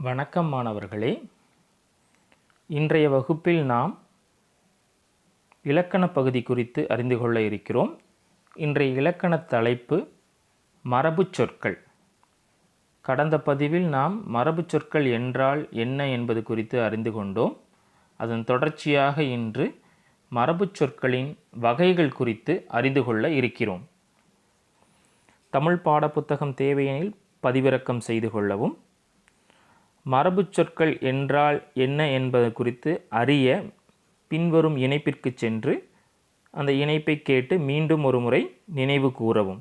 வணக்கம் மாணவர்களே. இன்றைய வகுப்பில் நாம் இலக்கண பகுதி குறித்து அறிந்து கொள்ள இருக்கிறோம். இன்றைய இலக்கண தலைப்பு மரபுச் சொற்கள். கடந்த பதிவில் நாம் மரபுச் சொற்கள் என்றால் என்ன என்பது குறித்து அறிந்து கொண்டோம். அதன் தொடர்ச்சியாக இன்று மரபுச் சொற்களின் வகைகள் குறித்து அறிந்து கொள்ள இருக்கிறோம். தமிழ் பாடப்புத்தகம் தேவையெனில் பதிவிறக்கம் செய்து கொள்ளவும். மரபுச் சொற்கள் என்றால் என்ன என்பது குறித்து அறிய பின்வரும் இணைப்பிற்கு சென்று அந்த இணைப்பை கேட்டு மீண்டும் ஒரு முறை நினைவு கூறவும்.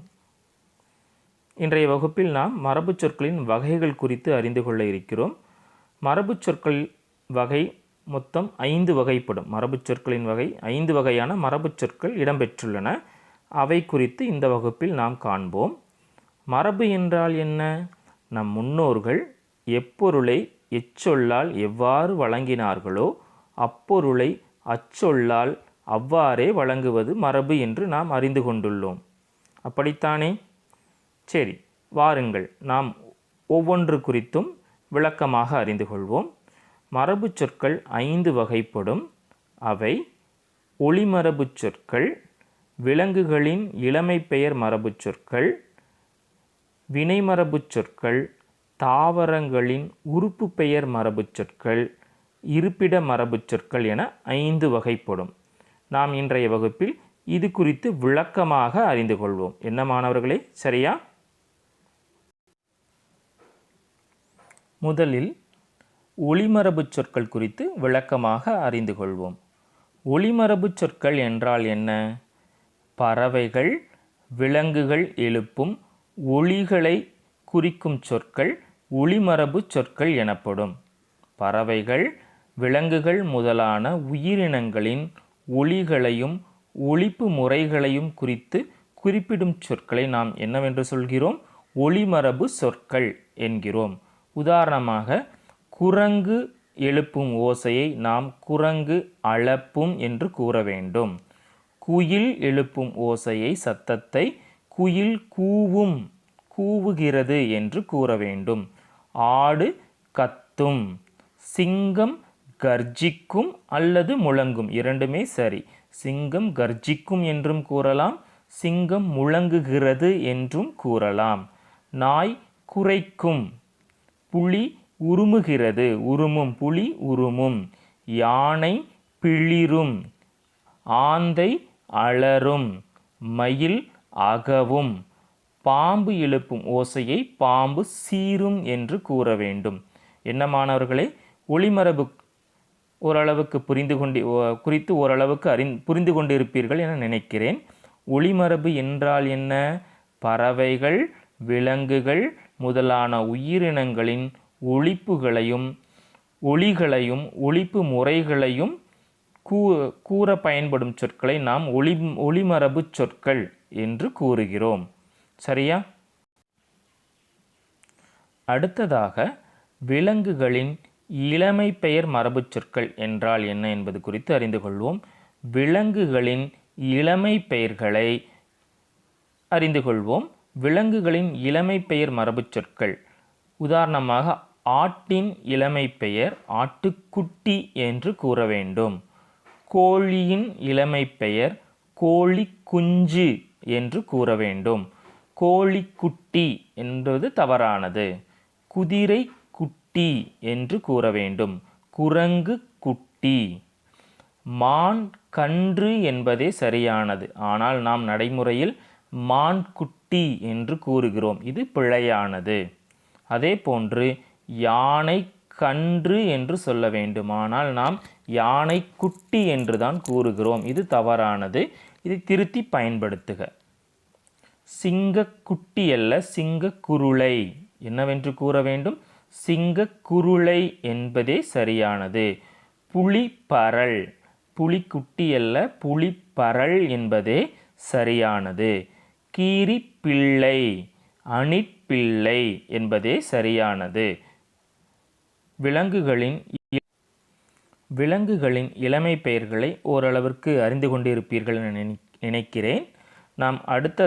இன்றைய வகுப்பில் நாம் மரபுச் சொற்களின் வகைகள் குறித்து அறிந்து கொள்ள இருக்கிறோம். மரபுச் சொற்கள் வகை மொத்தம் 5 வகைப்படும். மரபுச் சொற்களின் வகை 5 வகையான மரபுச் சொற்கள் இடம்பெற்றுள்ளன. அவை குறித்து இந்த வகுப்பில் நாம் காண்போம். மரபு என்றால் என்ன? நம் முன்னோர்கள் எப்பொருளை எச்சொல்லால் எவ்வாறு வழங்கினார்களோ அப்பொருளை அச்சொல்லால் அவ்வாறே வழங்குவது மரபு என்று நாம் அறிந்து கொண்டுள்ளோம். அப்படித்தானே? சரி, வாருங்கள் நாம் ஒவ்வொன்று குறித்தும் விளக்கமாக அறிந்து கொள்வோம். மரபுச் சொற்கள் 5 வகைப்படும். அவை ஒளிமரபுச் சொற்கள், விலங்குகளின் இளமை பெயர் மரபுச் சொற்கள், வினைமரபுச் சொற்கள், தாவரங்களின் உறுப்பு பெயர் மரபுச் சொற்கள், இருப்பிட மரபுச் சொற்கள் என 5 வகைப்படும். நாம் இன்றைய வகுப்பில் இது குறித்து விளக்கமாக அறிந்து கொள்வோம். என்ன மாணவர்களே, சரியா? முதலில் ஒளிமரபுச் சொற்கள் குறித்து விளக்கமாக அறிந்து கொள்வோம். ஒளிமரபுச் சொற்கள் என்றால் என்ன? பறவைகள், விலங்குகள் எழுப்பும் ஒலிகளை குறிக்கும் சொற்கள் ஒளிமரபுச் சொற்கள் எனப்படும். பறவைகள், விலங்குகள் முதலான உயிரினங்களின் ஒலிகளையும் ஒலிப்பு முறைகளையும் குறித்து குறிப்பிடும் சொற்களை நாம் என்னவென்று சொல்கிறோம்? ஒளிமரபு சொற்கள் என்கிறோம். உதாரணமாக, குரங்கு எழுப்பும் ஓசையை நாம் குரங்கு அளப்பும் என்று கூற வேண்டும். குயில் எழுப்பும் ஓசையை சத்தத்தை குயில் கூவும், கூவுகிறது என்று கூற வேண்டும். ஆடு கத்தும், சிங்கம் கர்ஜிக்கும் அல்லது முழங்கும், இரண்டுமே சரி. சிங்கம் கர்ஜிக்கும் என்றும் கூறலாம், சிங்கம் முழங்குகிறது என்றும் கூறலாம். நாய் குரைக்கும், புலி உருமுகிறது, உருமும், புலி உருமும். யானை பிளிரும், ஆந்தை அலறும், மயில் அகவும். பாம்பு எழுப்பும் ஓசையை பாம்பு சீரும் என்று கூற வேண்டும். என்ன மாணவர்களே, ஒளிமரபு ஓரளவுக்கு குறித்து ஓரளவுக்கு புரிந்து கொண்டிருப்பீர்கள் என நினைக்கிறேன். ஒளிமரபு என்றால் என்ன? பறவைகள், விலங்குகள் முதலான உயிரினங்களின் ஒலிப்புகளையும் ஒலிகளையும் ஒலிப்பு முறைகளையும் கூற பயன்படும் சொற்களை நாம் ஒளிமரபு சொற்கள் என்று கூறுகிறோம். சரியா? அடுத்ததாக விலங்குகளின் இளமை பெயர் மரபுச் சொற்கள் என்றால் என்ன என்பது குறித்து அறிந்து கொள்வோம். விலங்குகளின் இளமை பெயர்களை அறிந்து கொள்வோம். விலங்குகளின் இளமை பெயர் மரபுச் சொற்கள். உதாரணமாக, ஆட்டின் இளமை பெயர் ஆட்டுக்குட்டி என்று கூற வேண்டும். கோழியின் இளமை பெயர் கோழி குஞ்சு என்று கூற வேண்டும். கோழிக்குட்டி என்பது தவறானது. குதிரை குட்டி என்று கூற வேண்டும். குரங்கு குட்டி. மான் கன்று என்பதே சரியானது. ஆனால் நாம் நடைமுறையில் மான் குட்டி என்று கூறுகிறோம். இது பிழையானது. அதே போன்று யானை கன்று என்று சொல்ல வேண்டும். ஆனால் நாம் யானை குட்டி என்று தான் கூறுகிறோம். இது தவறானது. இதை திருத்தி பயன்படுத்துக. சிங்கக்குட்டி அல்ல, சிங்கக்குருளை என்னவென்று கூற வேண்டும்? சிங்கக்குருளை என்பதே சரியானது. புலிப்பரல், புலிக்குட்டி அல்ல, புலிப்பரல் என்பதே சரியானது. கீரிப்பிள்ளை, அணிற்பிள்ளை என்பதே சரியானது. விலங்குகளின் இளமை பெயர்களை ஓரளவிற்கு அறிந்து கொண்டிருப்பீர்கள் என நினைக்கிறேன். நாம் அடுத்த